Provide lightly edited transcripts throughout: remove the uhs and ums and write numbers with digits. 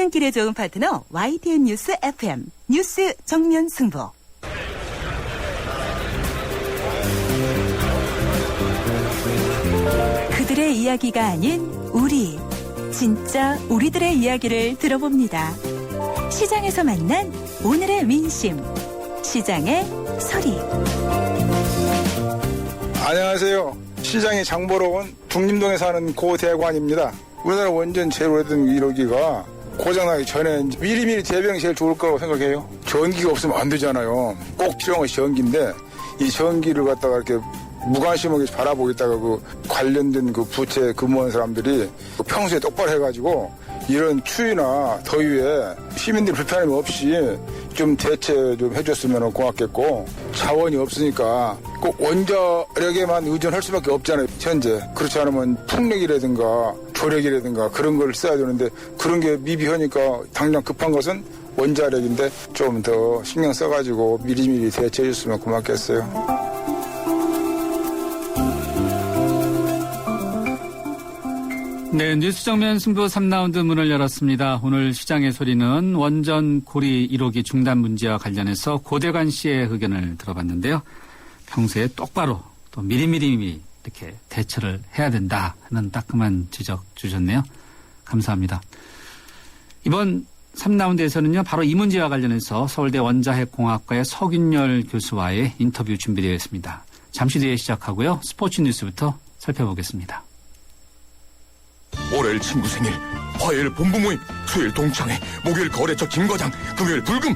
퇴근길에 좋은 파트너 YTN 뉴스 FM 뉴스 정면 승부. 그들의 이야기가 아닌 우리, 진짜 우리들의 이야기를 들어봅니다. 시장에서 만난 오늘의 민심, 시장의 소리. 안녕하세요. 시장에 장 보러 온 중림동에 사는 고대관입니다. 우리나라 원전 제일 오래된 1호기가 고장나기 전에 미리미리 대비하는 게 제일 좋을 거라고 생각해요. 전기가 없으면 안 되잖아요. 꼭 필요한 것이 전기인데 이 전기를 갖다가 이렇게 무관심하게 바라보겠다가 그 관련된 그 부채 근무하는 사람들이 평소에 똑바로 해가지고 이런 추위나 더위에 시민들 불편함 없이 좀 대체 좀 해줬으면 고맙겠고, 자원이 없으니까 꼭 원자력에만 의존할 수밖에 없잖아요, 현재. 그렇지 않으면 풍력이라든가 조력이라든가 그런 걸 써야 되는데 그런 게 미비하니까 당장 급한 것은 원자력인데 좀 더 신경 써가지고 미리미리 대처해 줬으면 고맙겠어요. 네, 뉴스 정면 승부 3라운드 문을 열었습니다. 오늘 시장의 소리는 원전 고리 1호기 중단 문제와 관련해서 고대관 씨의 의견을 들어봤는데요. 평소에 똑바로 또 미리미리 이렇게 대처를 해야 된다 하는 따끔한 지적 주셨네요. 감사합니다. 이번 3라운드에서는요, 바로 이 문제와 관련해서 서울대 원자핵공학과의 서균열 교수와의 인터뷰 준비되어 있습니다. 잠시 뒤에 시작하고요. 스포츠 뉴스부터 살펴보겠습니다. 월요일 친구 생일, 화요일 본부 모임, 수요일 동창회, 목요일 거래처 김과장, 금요일 불금.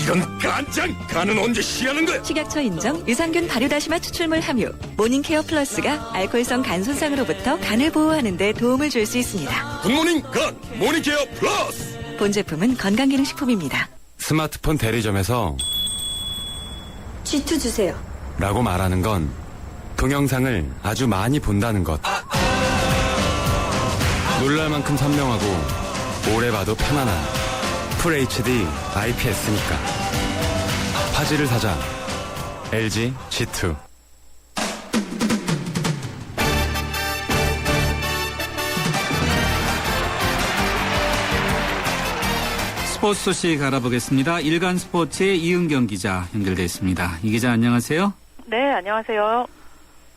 이런 간장! 간은 언제 쉬하는 거야? 식약처 인정 유산균 발효다시마 추출물 함유 모닝케어 플러스가 알코올성 간 손상으로부터 간을 보호하는 데 도움을 줄 수 있습니다. 굿모닝 간 모닝케어 플러스. 본 제품은 건강기능식품입니다. 스마트폰 대리점에서 G2 주세요 라고 말하는 건 동영상을 아주 많이 본다는 것. 놀랄 만큼 선명하고 오래 봐도 편안한 FHD IPS니까. 화질을 사자. LG G2. 스포츠 소식 알아보겠습니다. 일간 스포츠의 이은경 기자 연결돼 있습니다. 이 기자 안녕하세요. 네, 안녕하세요.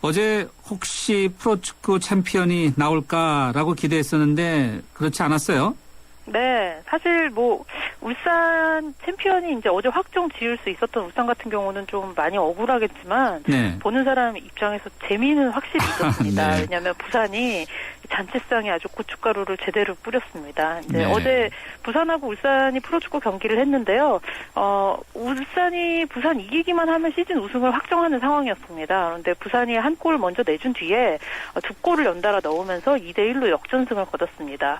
어제 혹시 프로축구 챔피언이 나올까라고 기대했었는데 그렇지 않았어요? 네, 사실 울산 챔피언이 이제 어제 확정 지을 수 있었던 울산 같은 경우는 좀 많이 억울하겠지만, 네. 보는 사람 입장에서 재미는 확실히 있었습니다. 네. 왜냐하면 부산이 잔치상에 아주 고춧가루를 제대로 뿌렸습니다. 이제 네. 어제 부산하고 울산이 프로축구 경기를 했는데요. 울산이 부산 이기기만 하면 시즌 우승을 확정하는 상황이었습니다. 그런데 부산이 한 골 먼저 내준 뒤에 두 골을 연달아 넣으면서 2대1로 역전승을 거뒀습니다.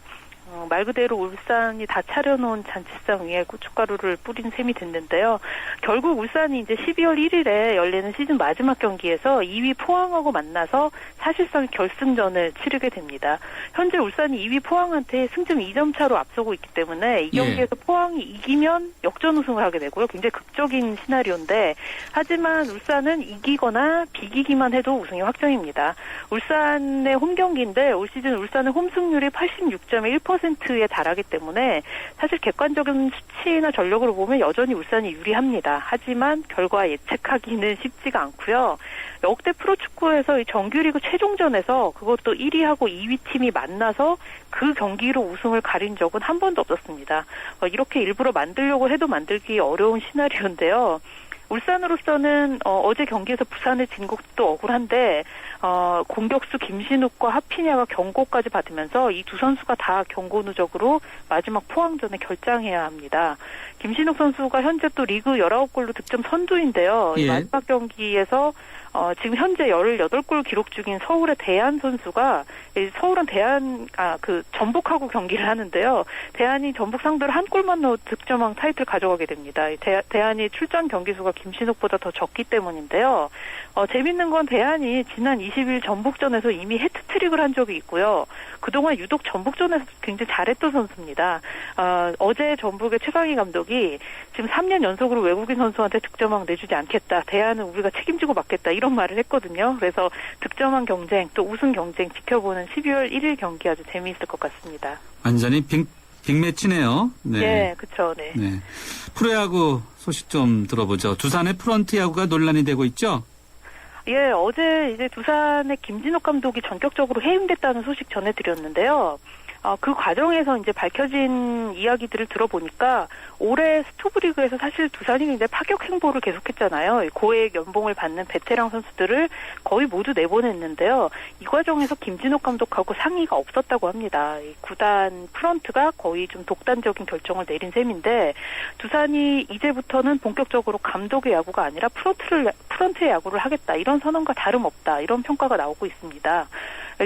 말 그대로 울산이 다 차려놓은 잔치상 위에 고춧가루를 뿌린 셈이 됐는데요. 결국 울산이 이제 12월 1일에 열리는 시즌 마지막 경기에서 2위 포항하고 만나서 사실상 결승전을 치르게 됩니다. 현재 울산이 2위 포항한테 승점 2점 차로 앞서고 있기 때문에 이 경기에서 포항이 이기면 역전 우승을 하게 되고요. 굉장히 극적인 시나리오인데, 하지만 울산은 이기거나 비기기만 해도 우승이 확정입니다. 울산의 홈 경기인데 올 시즌 울산의 홈 승률이 86.1%에 달하기 때문에 사실 객관적인 수치나 전력으로 보면 여전히 울산이 유리합니다. 하지만 결과 예측하기는 쉽지가 않고요. 역대 프로축구에서 이 정규리그 최종전에서 그것도 1위하고 2위 팀이 만나서 그 경기로 우승을 가린 적은 한 번도 없었습니다. 이렇게 일부러 만들려고 해도 만들기 어려운 시나리오인데요. 울산으로서는 어제 경기에서 부산에 진 것도 억울한데 공격수 김신욱과 하피냐가 경고까지 받으면서 이 두 선수가 다 경고 누적으로 마지막 포항전에 결장해야 합니다. 김신욱 선수가 현재 또 리그 19골로 득점 선두인데요. 예. 이 마지막 경기에서 지금 현재 18골 기록 중인 서울의 대한 선수가, 서울은 전북하고 경기를 하는데요. 대한이 전북 상대로 한 골만 넣어 득점왕 타이틀 가져가게 됩니다. 대한이 출전 경기수가 김신욱보다 더 적기 때문인데요. 재밌는 건 대한이 지난 20일 전북전에서 이미 해트트릭을 한 적이 있고요. 그동안 유독 전북전에서 굉장히 잘했던 선수입니다. 어제 전북의 최강희 감독이 지금 3년 연속으로 외국인 선수한테 득점왕 내주지 않겠다. 대한은 우리가 책임지고 맡겠다. 이런 말을 했거든요. 그래서 득점왕 경쟁 또 우승 경쟁 지켜보는 12월 1일 경기 아주 재미있을 것 같습니다. 완전히 빅매치네요. 네. 네, 그렇죠. 네. 네. 프로야구 소식 좀 들어보죠. 두산의 프런트 야구가 논란이 되고 있죠? 예, 어제 이제 두산의 김진욱 감독이 전격적으로 해임됐다는 소식 전해드렸는데요. 그 과정에서 이제 밝혀진 이야기들을 들어보니까 올해 스토브리그에서 사실 두산이 굉장히 파격 행보를 계속했잖아요. 고액 연봉을 받는 베테랑 선수들을 거의 모두 내보냈는데요. 이 과정에서 김진욱 감독하고 상의가 없었다고 합니다. 이 구단 프런트가 거의 좀 독단적인 결정을 내린 셈인데 두산이 이제부터는 본격적으로 감독의 야구가 아니라 프런트의 야구를 하겠다. 이런 선언과 다름없다. 이런 평가가 나오고 있습니다.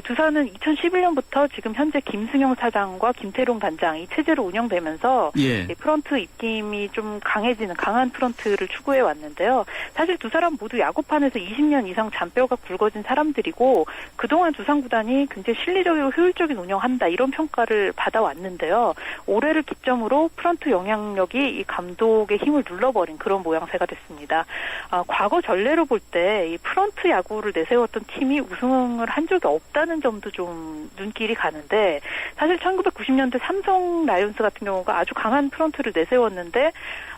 두산은 2011년부터 지금 현재 김승용 사장과 김태룡 단장 이 체제로 운영되면서 예. 프런트 입김이 좀 강해지는 강한 프런트를 추구해 왔는데요. 사실 두 사람 모두 야구판에서 20년 이상 잔뼈가 굵어진 사람들이고 그동안 두산 구단이 굉장히 실리적이고 효율적인 운영한다 이런 평가를 받아왔는데요. 올해를 기점으로 프런트 영향력이 이 감독의 힘을 눌러버린 그런 모양새가 됐습니다. 과거 전례로 볼 때 이 프런트 야구를 내세웠던 팀이 우승을 한 적이 없다는 점도 좀 눈길이 가는데 사실 1990년대 삼성 라이온스 같은 경우가 아주 강한 프런트를 내세웠는데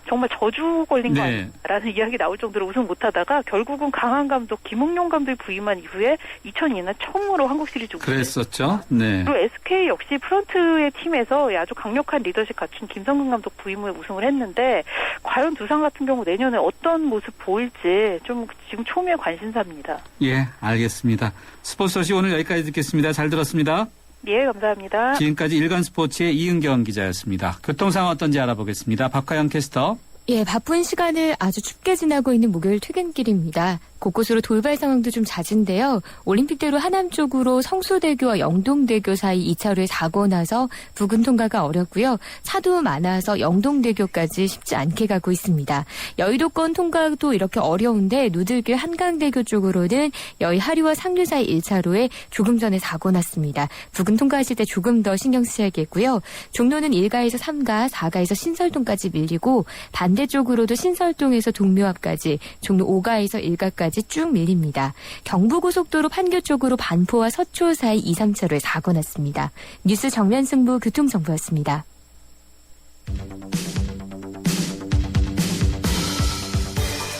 정말 저주 걸린 거 네. 아니라는 이야기 나올 정도로 우승 못하다가 결국은 강한 감독 김웅룡 감독이 부임한 이후에 2002년 처음으로 한국 시리즈 우승. 그랬었죠. 네. 그리고 SK 역시 프런트의 팀에서 아주 강력한 리더십 갖춘 김성근 감독 부임 후에 우승을 했는데 과연 두산 같은 경우 내년에 어떤 모습 보일지 좀 지금 초미의 관심사입니다. 예, 알겠습니다. 스포츠 소식 오늘 여기까지 듣겠습니다. 잘 들었습니다. 예, 감사합니다. 지금까지 일간스포츠의 이은경 기자였습니다. 교통 상황 어떤지 알아보겠습니다. 박하영 캐스터. 예, 바쁜 시간을 아주 춥게 지나고 있는 목요일 퇴근길입니다. 곳곳으로 돌발 상황도 좀 잦은데요. 올림픽대로 하남 쪽으로 성수대교와 영동대교 사이 2차로에 사고 나서 부근 통과가 어렵고요. 차도 많아서 영동대교까지 쉽지 않게 가고 있습니다. 여의도권 통과도 이렇게 어려운데 누들길 한강대교 쪽으로는 여의 하류와 상류 사이 1차로에 조금 전에 사고 났습니다. 부근 통과하실 때 조금 더 신경 쓰셔야겠고요. 종로는 1가에서 3가, 4가에서 신설동까지 밀리고 반대쪽으로도 신설동에서 동묘 앞까지, 종로 5가에서 1가까지 쭉 밀립니다. 경부고속도로 판교 쪽으로 반포와 서초 사이 2, 3차로에 사고 났습니다. 뉴스 정면 승부 교통정보였습니다.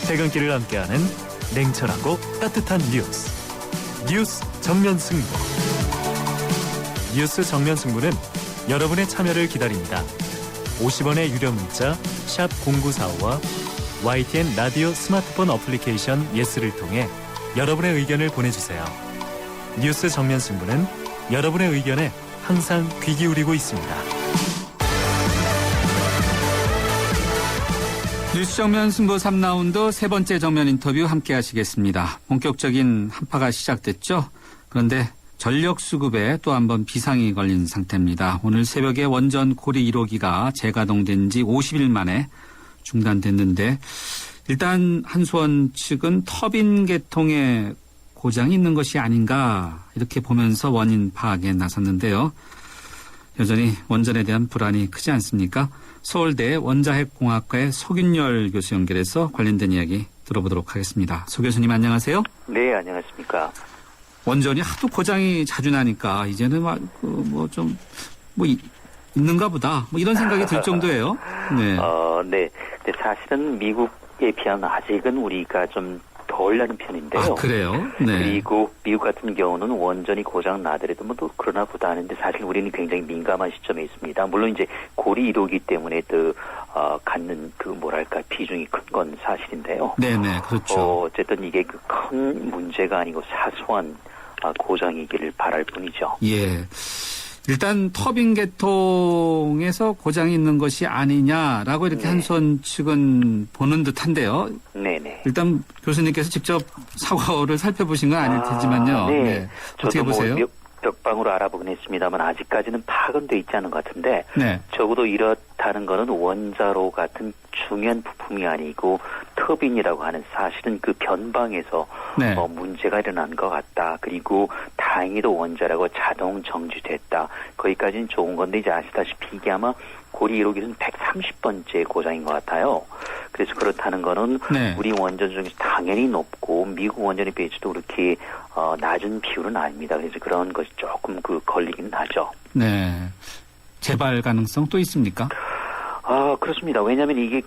퇴근길을 함께하는 냉철하고 따뜻한 뉴스 정면 승부. 뉴스 정면 승부는 여러분의 참여를 기다립니다. 50원의 유료 문자 샵 0945와 YTN 라디오 스마트폰 어플리케이션 예스를 통해 여러분의 의견을 보내주세요. 뉴스 정면 승부는 여러분의 의견에 항상 귀 기울이고 있습니다. 뉴스 정면 승부 3라운드 세 번째 정면 인터뷰 함께 하시겠습니다. 본격적인 한파가 시작됐죠. 그런데 전력 수급에 또 한 번 비상이 걸린 상태입니다. 오늘 새벽에 원전 고리 1호기가 재가동된 지 50일 만에 중단됐는데 일단 한수원 측은 터빈 계통에 고장이 있는 것이 아닌가 이렇게 보면서 원인 파악에 나섰는데요. 여전히 원전에 대한 불안이 크지 않습니까? 서울대 원자핵공학과의 서균열 교수 연결해서 관련된 이야기 들어보도록 하겠습니다. 서 교수님 안녕하세요. 네, 안녕하십니까. 원전이 하도 고장이 자주 나니까 이제는 있는가 보다 이런 생각이 들 정도예요. 네. 네. 근데 사실은 미국에 비하면 아직은 우리가 좀 덜 나는 편인데요. 아, 그래요? 네. 그리고 미국 같은 경우는 원전이 고장 나더라도 또 그러나 보다 하는데 사실 우리는 굉장히 민감한 시점에 있습니다. 물론 이제 고리 1호기 때문에 갖는 비중이 큰 건 사실인데요. 네네, 그렇죠. 어쨌든 이게 큰 문제가 아니고 사소한 고장이기를 바랄 뿐이죠. 예. 일단 터빈 계통에서 고장이 있는 것이 아니냐라고 이렇게 한수원 측은 보는 듯한데요. 네네. 일단 교수님께서 직접 사고를 살펴보신 건 아닐 테지만요. 네. 네. 어떻게 보세요? 몇 방으로 알아보긴 했습니다만 아직까지는 파악은 돼 있지 않은 것 같은데 네. 적어도 이렇다는 거는 원자로 같은 중요한 부품이 아니고 터빈이라고 하는 사실은 그 변방에서 네. 문제가 일어난 것 같다. 그리고 다행히도 원자라고 자동 정지됐다. 거기까지는 좋은 건데 이제 아시다시피 이게 아마 고리 1호기는 130번째 고장인 것 같아요. 그래서 그렇다는 거는 네. 우리 원전 중에서 당연히 높고 미국 원전에 비해서도 그렇게 낮은 비율은 아닙니다. 그래서 그런 것이 조금 걸리긴 하죠. 네. 재발 가능성 또 있습니까? 그렇습니다. 왜냐하면 이게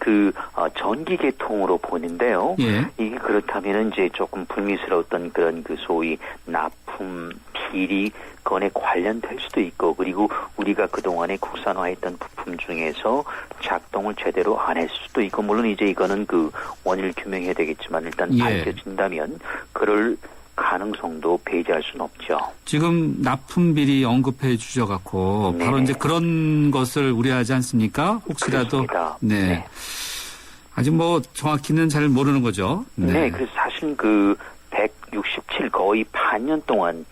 전기 계통으로 보는데요. 예. 이게 그렇다면은 이제 조금 불미스러웠던 그런 소위 납품 비리 건에 관련될 수도 있고, 그리고 우리가 그동안에 국산화했던 부품 중에서 작동을 제대로 안 했을 수도 있고, 물론 이제 이거는 원인을 규명해야 되겠지만 일단 밝혀진다면 그럴 가능성도 배제할 수는 없죠. 지금 납품 비리 언급해 주셔갖고 바로 이제 그런 것을 우려하지 않습니까? 혹시라도. 그렇습니다. 네. 아직 정확히는 잘 모르는 거죠. 네, 그래서 사실 167 거의 반년 동안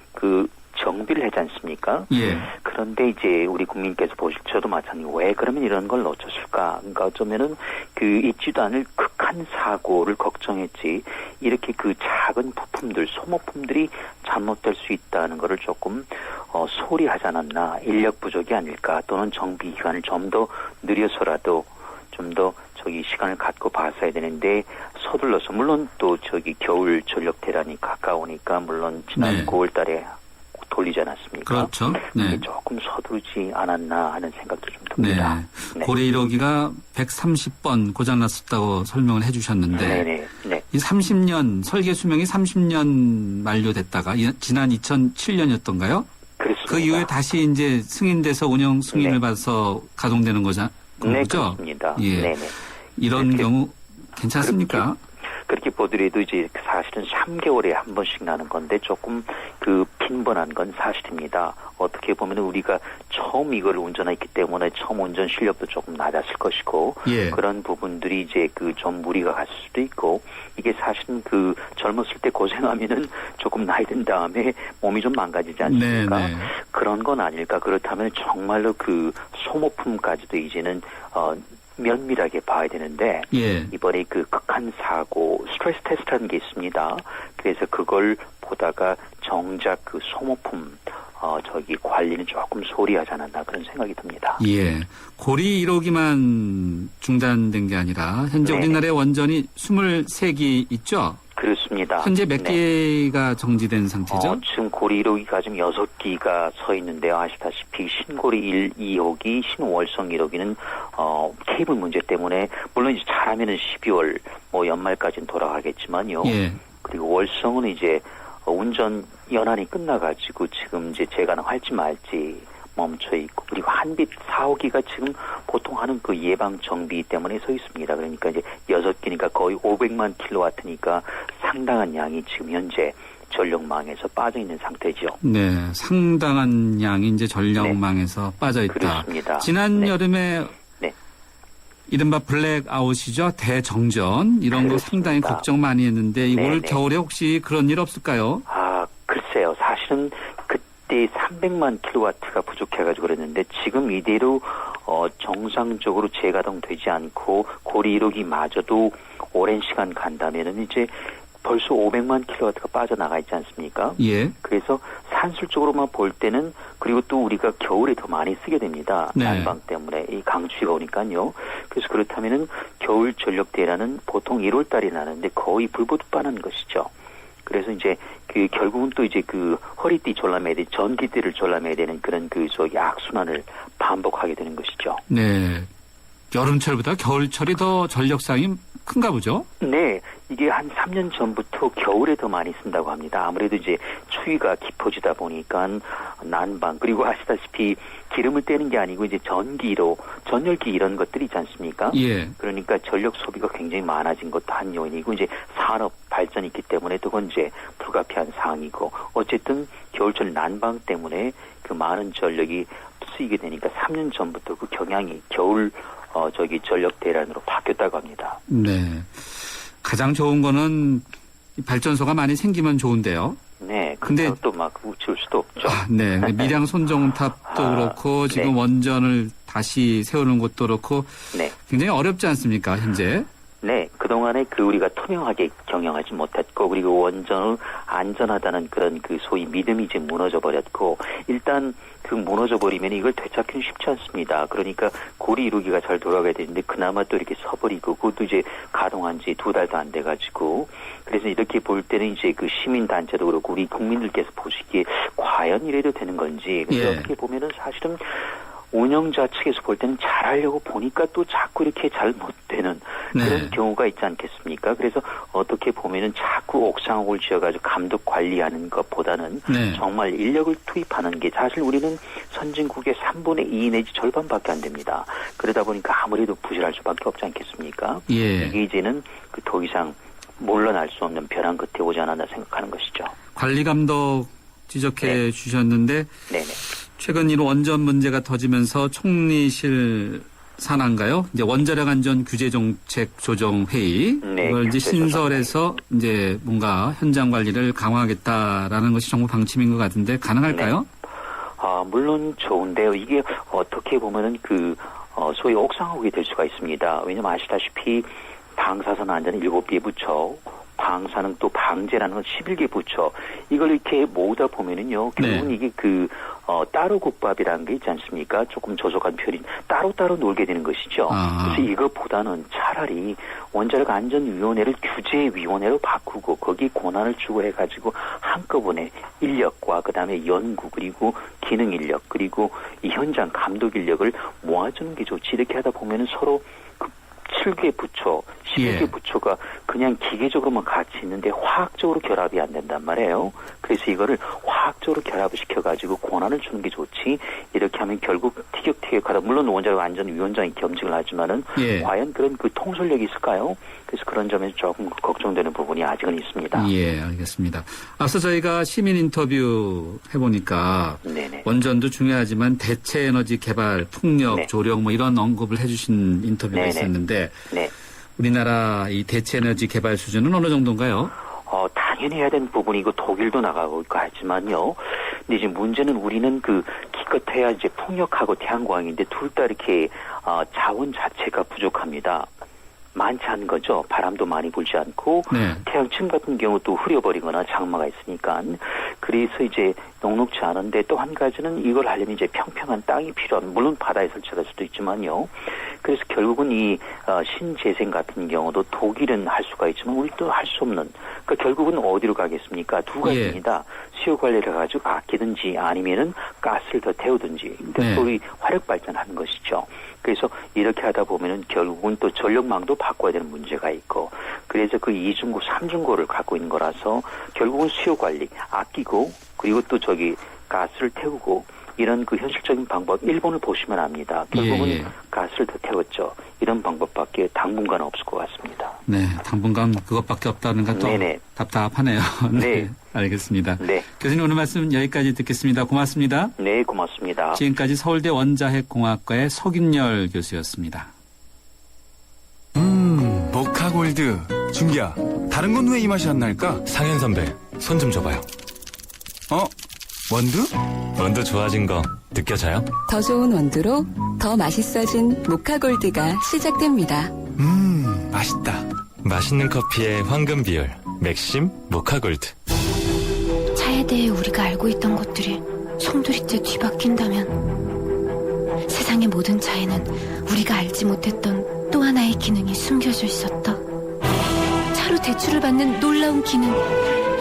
정비를 하지 않습니까? 예. 그런데 이제 우리 국민께서 보실 저도 마찬가지로 왜 그러면 이런 걸 놓쳤을까? 그러니까 어쩌면은 있지도 않을 극한 사고를 걱정했지, 이렇게 작은 부품들, 소모품들이 잘못될 수 있다는 거를 조금 소홀히 하지 않았나, 인력 부족이 아닐까, 또는 정비 기간을 좀 더 느려서라도 좀 더 시간을 갖고 봤어야 되는데 서둘러서, 물론 또 겨울 전력 대란이 가까우니까 물론 지난 9월 달에 돌리지 않았습니까? 그렇죠. 네. 조금 서두르지 않았나 하는 생각도 좀 듭니다. 네. 고래 1호기가 130번 고장났었다고 설명을 해주셨는데, 이 30년 설계 수명이 30년 만료됐다가 지난 2007년이었던가요? 그렇습니다. 그 이후에 다시 이제 승인돼서 운영 승인을 받아서 가동되는 거죠? 네, 그렇습니다. 예. 네네. 이런 경우 괜찮습니까? 그렇게 보더라도 이제 사실은 3개월에 한 번씩 나는 건데 조금 빈번한 건 사실입니다. 어떻게 보면 우리가 처음 이걸 운전했기 때문에 처음 운전 실력도 조금 낮았을 것이고, 그런 부분들이 이제 좀 무리가 갔을 수도 있고, 이게 사실은 젊었을 때 고생하면은 조금 나이 든 다음에 몸이 좀 망가지지 않습니까? 네. 그런 건 아닐까. 그렇다면 정말로 소모품까지도 이제는 면밀하게 봐야 되는데, 이번에 극한 사고 스트레스 테스트라는 게 있습니다. 그래서 그걸 보다가 정작 소모품 관리는 조금 소홀히 하지 않았나, 그런 생각이 듭니다. 예. 고리 1호기만 중단된 게 아니라 현재 우리나라에 원전이 23기 있죠? 그렇습니다. 현재 몇 개가 정지된 상태죠? 지금 고리 1호기가 지금 6기가 서 있는데요. 아시다시피 신고리 1, 2호기, 신월성 1호기는 케이블 문제 때문에, 물론 이제 잘하면은 12월 연말까지는 돌아가겠지만요. 그리고 월성은 이제 운전 연한이 끝나가지고 지금 이제 재가동할지 말지 멈춰 있고, 그리고 한빛 4호기가 지금 보통 하는 예방 정비 때문에 서 있습니다. 그러니까 이제 6기니까 거의 500만 킬로와트니까 상당한 양이 지금 현재 전력망에서 빠져 있는 상태죠. 네, 상당한 양이 이제 전력망에서 빠져 있다. 그렇습니다. 지난 여름에 이른바 블랙아웃이죠. 대정전 이런 거 상당히 걱정 많이 했는데 올 겨울에 혹시 그런 일 없을까요? 글쎄요. 사실은 그때 300만 킬로와트가 부족해가지고 그랬는데 지금 이대로 정상적으로 재가동되지 않고 고리 1호기마저도 오랜 시간 간다면은 이제 벌써 500만 킬로와트가 빠져나가 있지 않습니까? 그래서 산술적으로만 볼 때는, 그리고 또 우리가 겨울에 더 많이 쓰게 됩니다. 난방 때문에 이 강추위가 오니까요. 그래서 그렇다면은 겨울 전력 대란은 보통 1월 달에 나는데 거의 불보듯 빠는 것이죠. 그래서 이제 결국은 또 이제 허리띠 졸라매야 돼, 전기띠를 졸라매야 되는 그런 악순환을 반복하게 되는 것이죠. 네. 여름철보다 겨울철이 더 전력상이 큰가 보죠? 네. 이게 한 3년 전부터 겨울에 더 많이 쓴다고 합니다. 아무래도 이제 추위가 깊어지다 보니까 난방, 그리고 아시다시피 기름을 떼는 게 아니고 이제 전열기 이런 것들이 있지 않습니까? 그러니까 전력 소비가 굉장히 많아진 것도 한 요인이고, 이제 산업 발전이 있기 때문에 그건 이제 불가피한 사항이고, 어쨌든 겨울철 난방 때문에 많은 전력이 쓰이게 되니까 3년 전부터 경향이 겨울 전력 대란으로 바뀌었다고 합니다. 네. 가장 좋은 거는 발전소가 많이 생기면 좋은데요. 네. 근데 또 지울 수도 없죠. 네. 밀양 손정탑도 그렇고 지금 원전을 다시 세우는 것도 그렇고 굉장히 어렵지 않습니까, 현재? 네. 그동안에 우리가 투명하게 경영하지 못했고, 그리고 원전을 안전하다는 그런 소위 믿음이 이제 무너져 버렸고, 일단 무너져 버리면 이걸 되찾기는 쉽지 않습니다. 그러니까 고리 1호기가 잘 돌아가야 되는데 그나마 또 이렇게 서버리고, 그것도 이제 가동한 지 2달도 안 돼가지고, 그래서 이렇게 볼 때는 이제 시민단체도 그렇고 우리 국민들께서 보시기에 과연 이래도 되는 건지, 근데 어떻게 보면은 사실은 운영자 측에서 볼 때는 잘하려고 보니까 또 자꾸 이렇게 잘못되는 그런 경우가 있지 않겠습니까? 그래서 어떻게 보면은 자꾸 옥상옥을 지어가지고 감독 관리하는 것보다는 정말 인력을 투입하는 게 사실 우리는 선진국의 3분의 2 내지 절반밖에 안 됩니다. 그러다 보니까 아무래도 부실할 수밖에 없지 않겠습니까? 예. 이게 이제는 더 이상 물러날 수 없는 벼랑 끝에 오지 않았나 생각하는 것이죠. 관리 감독 지적해 주셨는데 네네. 최근 이 원전 문제가 터지면서 총리실 산하인가요? 이제 원자력 안전 규제 정책 조정 회의 이걸 이제 신설해서 이제 뭔가 현장 관리를 강화하겠다라는 것이 정부 방침인 것 같은데 가능할까요? 물론 좋은데요. 이게 어떻게 보면은 소위 옥상옥이 될 수가 있습니다. 왜냐면 아시다시피 방사선 안전은 7개 부처, 방사능 또 방제라는 건 11개 부처. 이걸 이렇게 모으다 보면은요, 결국은 이게 따로 국밥이라는 게 있지 않습니까? 조금 조속한 표현이 따로따로 놀게 되는 것이죠. 그래서 이것보다는 차라리 원자력 안전위원회를 규제위원회로 바꾸고 거기 권한을 주고 해가지고 한꺼번에 인력과 그다음에 연구 그리고 기능 인력 그리고 이 현장 감독 인력을 모아주는 게 좋지. 이렇게 하다 보면은 서로 7개 부처, 11개 부처가 그냥 기계적으로만 같이 있는데 화학적으로 결합이 안 된단 말이에요. 그래서 이거를 화학적으로 결합을 시켜가지고 권한을 주는 게 좋지. 이렇게 하면 결국 티격태격하다. 물론 원자력 안전위원장이 겸직을 하지만은 과연 그런 통솔력이 있을까요? 그래서 그런 점에서 조금 걱정되는 부분이 아직은 있습니다. 예, 알겠습니다. 앞서 저희가 시민 인터뷰 해보니까 원전도 중요하지만 대체 에너지 개발, 풍력, 조력 뭐 이런 언급을 해주신 인터뷰가 있었는데 우리나라 이 대체 에너지 개발 수준은 어느 정도인가요? 당연히 해야 되는 부분이고 독일도 나가고 있고 하지만요. 근데 이제 문제는 우리는 기껏해야 이제 풍력하고 태양광인데 둘 다 이렇게 자원 자체가 부족합니다. 많지 않은 거죠. 바람도 많이 불지 않고 태양침 같은 경우도 흐려버리거나 장마가 있으니까 그래서 이제 녹록지 않은데 또 한 가지는 이걸 하려면 이제 평평한 땅이 필요한 물론 바다에 설치할 수도 있지만요. 그래서 결국은 이 신재생 같은 경우도 독일은 할 수가 있지만 우리도 할 수 없는 그러니까 결국은 어디로 가겠습니까? 두 가지입니다. 수요 관리를 해가지고 아끼든지 아니면은 가스를 더 태우든지 그러니까 소위 화력 발전하는 것이죠. 그래서 이렇게 하다 보면은 결국은 또 전력망도 바꿔야 되는 문제가 있고 그래서 그 2중고, 3중고를 갖고 있는 거라서 결국은 수요 관리 아끼고 그리고 또 가스를 태우고 이런 현실적인 방법 일본을 보시면 압니다. 결국은 가스를 더 태웠죠. 이런 방법밖에 당분간 없을 것 같습니다. 네, 당분간 그것밖에 없다는 것도 답답하네요. 네, 알겠습니다. 교수님 오늘 말씀 여기까지 듣겠습니다. 고맙습니다. 네, 고맙습니다. 지금까지 서울대 원자핵공학과의 석윤열 교수였습니다. 모카골드. 준기야, 다른 건 왜 이 맛이 안 날까? 상현 선배, 손 좀 줘봐요. 원두? 원두 좋아진 거 느껴져요? 더 좋은 원두로 더 맛있어진 모카골드가 시작됩니다. 맛있다. 맛있는 커피의 황금 비율, 맥심 모카골드. 차에 대해 우리가 알고 있던 것들이 송두리째 뒤바뀐다면 세상의 모든 차에는 우리가 알지 못했던 또 하나의 기능이 숨겨져 있었다. 차로 대출을 받는 놀라운 기능.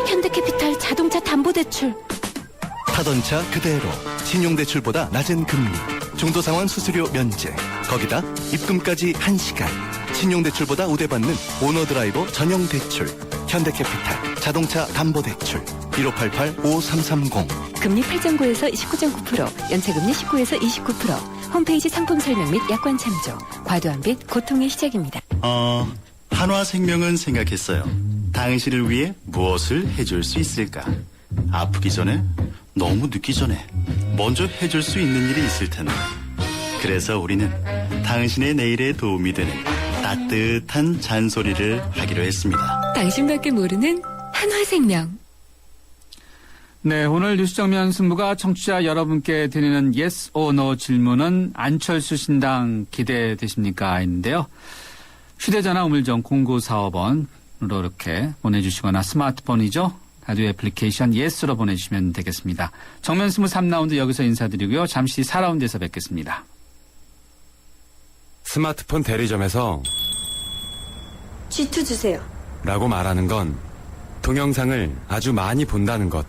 현대캐피탈 자동차 담보대출. 타던 차 그대로 신용대출보다 낮은 금리 중도상환 수수료 면제 거기다 입금까지 1시간 신용대출보다 우대받는 오너드라이버 전용 대출 현대캐피탈 자동차 담보대출 1588-5330 금리 8.9에서 29.9% 연체금리 19에서 29% 홈페이지 상품 설명 및 약관 참조 과도한 빚 고통의 시작입니다. 한화생명은 생각했어요. 당신을 위해 무엇을 해줄 수 있을까? 아프기 전에 너무 늦기 전에 먼저 해줄 수 있는 일이 있을 텐데 그래서 우리는 당신의 내일에 도움이 되는 따뜻한 잔소리를 하기로 했습니다. 당신밖에 모르는 한화생명. 네, 오늘 뉴스정면 승부가 청취자 여러분께 드리는 yes or no 질문은 안철수 신당 기대되십니까? 인데요. 휴대전화 우물정 0945번으로 이렇게 보내주시거나 스마트폰이죠. 라디오 애플리케이션 예스로 보내주시면 되겠습니다. 정면 승부 3라운드 여기서 인사드리고요. 잠시 4라운드에서 뵙겠습니다. 스마트폰 대리점에서 G2 주세요. 라고 말하는 건 동영상을 아주 많이 본다는 것.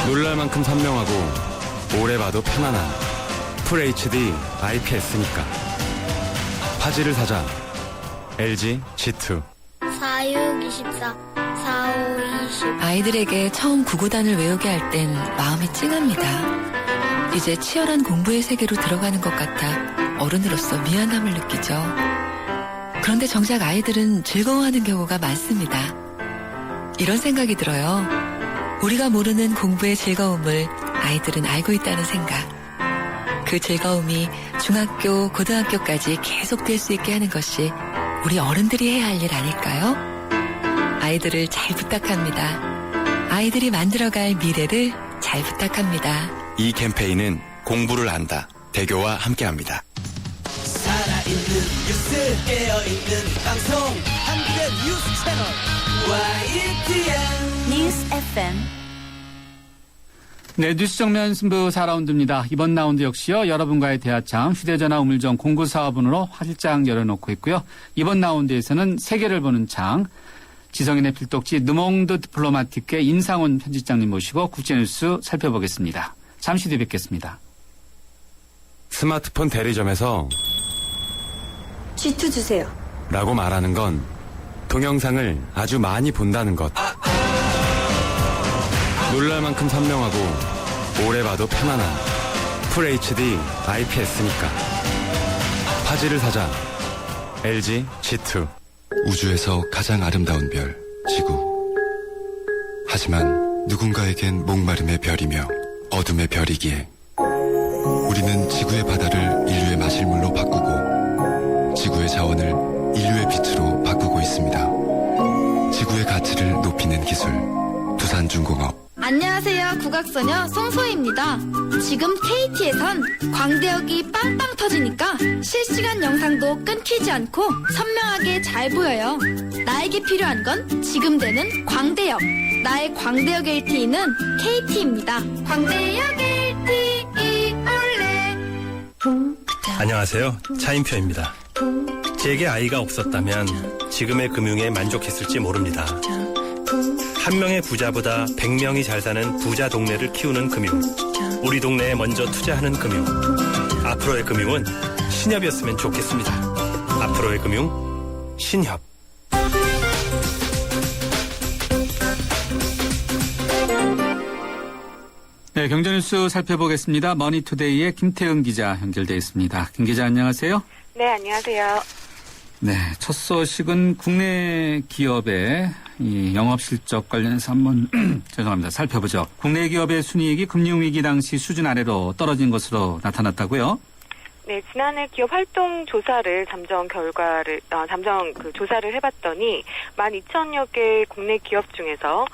놀랄 만큼 선명하고 오래 봐도 편안한 FHD IPS니까. 화질을 사자. LG G2. 4624 4520 아이들에게 처음 구구단을 외우게 할 땐 마음이 찡합니다. 이제 치열한 공부의 세계로 들어가는 것 같아 어른으로서 미안함을 느끼죠. 그런데 정작 아이들은 즐거워하는 경우가 많습니다. 이런 생각이 들어요. 우리가 모르는 공부의 즐거움을 아이들은 알고 있다는 생각. 그 즐거움이 중학교, 고등학교까지 계속될 수 있게 하는 것이 우리 어른들이 해야 할 일 아닐까요? 아이들을 잘 부탁합니다. 아이들이 만들어갈 미래를 잘 부탁합니다. 이 캠페인은 공부를 안다. 대교와 함께합니다. 살아있는 뉴스 깨어있는 방송 한국의 뉴스 채널 YTN 뉴스 FM. 네, 뉴스 정면 승부 4라운드입니다. 이번 라운드 역시요, 여러분과의 대화창 휴대전화 우물정 0945번으로 활짝 열어놓고 있고요. 이번 라운드에서는 세계를 보는 창, 지성인의 필독지 느몽드 디플로마틱의 인상훈 편집장님 모시고 국제뉴스 살펴보겠습니다. 잠시 뒤 뵙겠습니다. 스마트폰 대리점에서 G2 주세요. 라고 말하는 건 동영상을 아주 많이 본다는 것. 놀랄 만큼 선명하고 오래 봐도 편안한 FHD IPS니까. 화질을 사자. LG G2. 우주에서 가장 아름다운 별, 지구. 하지만 누군가에겐 목마름의 별이며 어둠의 별이기에 우리는 지구의 바다를 인류의 마실물로 바꾸고 지구의 자원을 인류의 빛으로 바꾸고 있습니다. 지구의 가치를 높이는 기술, 두산중공업. 안녕하세요. 국악소녀 송소희입니다. 지금 KT에선 광대역이 빵빵 터지니까 실시간 영상도 끊기지 않고 선명하게 잘 보여요. 나에게 필요한 건 지금 되는 광대역. 나의 광대역 LTE는 KT입니다. 광대역 LTE 올레. 안녕하세요. 차인표입니다. 제게 아이가 없었다면 지금의 금융에 만족했을지 모릅니다. 한 명의 부자보다 100명이 잘 사는 부자 동네를 키우는 금융. 우리 동네에 먼저 투자하는 금융. 앞으로의 금융은 신협이었으면 좋겠습니다. 앞으로의 금융, 신협. 네, 경제뉴스 살펴보겠습니다. 머니투데이의 김태은 기자 연결되어 있습니다. 김 기자 안녕하세요. 네, 안녕하세요. 네, 첫 소식은 국내 기업의 이 영업 실적 관련해서 한번 죄송합니다. 살펴보죠. 국내 기업의 순이익이 금융위기 당시 수준 아래로 떨어진 것으로 나타났다고요? 네, 지난해 기업 활동 조사를 잠정 조사를 해봤더니 12,000여 개 국내 기업 중에서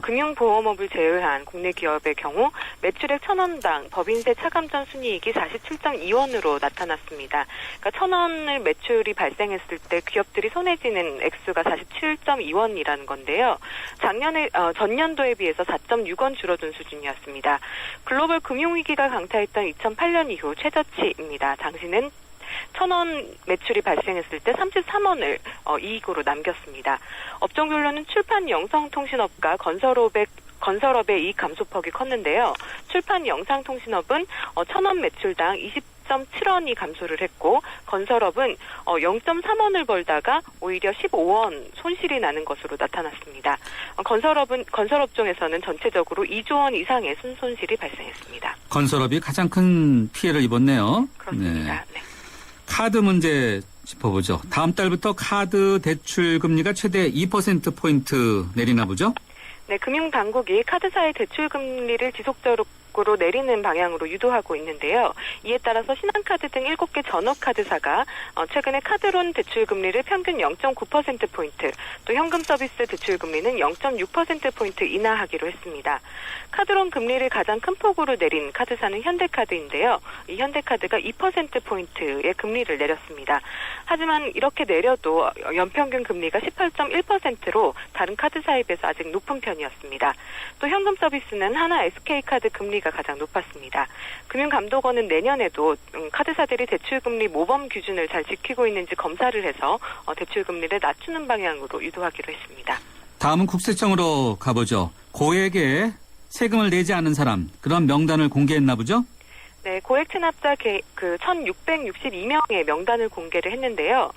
금융보험업을 제외한 국내 기업의 경우 매출액 1,000원당 법인세 차감전 순이익이 47.2원으로 나타났습니다. 그러니까 1,000원을 매출이 발생했을 때 기업들이 손해지는 액수가 47.2원이라는 건데요. 전년도에 비해서 4.6원 줄어든 수준이었습니다. 글로벌 금융위기가 강타했던 2008년 이후 최저치입니다. 당시는 1,000원 매출이 발생했을 때 33원을 이익으로 남겼습니다. 업종별로는 출판 영상통신업과 건설업의 이익 감소폭이 컸는데요. 출판 영상통신업은 1,000원 매출당 20.7원이 감소를 했고 건설업은 0.3원을 벌다가 오히려 15원 손실이 나는 것으로 나타났습니다. 건설업종에서는 전체적으로 2조 원 이상의 순손실이 발생했습니다. 건설업이 가장 큰 피해를 입었네요. 그렇습니다. 네. 카드 문제 짚어보죠. 다음 달부터 카드 대출 금리가 최대 2%포인트 내리나 보죠? 네, 금융당국이 카드사의 대출 금리를 지속적으로 내리는 방향으로 유도하고 있는데요. 이에 따라서 신한카드 등 7개 전업카드사가 최근에 카드론 대출 금리를 평균 0.9%포인트, 또 현금 서비스 대출 금리는 0.6%포인트 인하하기로 했습니다. 카드론 금리를 가장 큰 폭으로 내린 카드사는 현대카드인데요. 이 현대카드가 2%포인트의 금리를 내렸습니다. 하지만 이렇게 내려도 연평균 금리가 18.1%로 다른 카드사에 비해서 아직 높은 편이었습니다. 또 현금 서비스는 하나 SK카드 금리가 가장 높았습니다. 금융감독원은 내년에도 카드사들이 대출금리 모범 기준을 잘 지키고 있는지 검사를 해서 대출금리를 낮추는 방향으로 유도하기로 했습니다. 다음은 국세청으로 가보죠. 고액의 세금을 내지 않은 사람 그런 명단을 공개했나 보죠? 네, 고액 체납자 1,662명의 명단을 공개를 했는데요.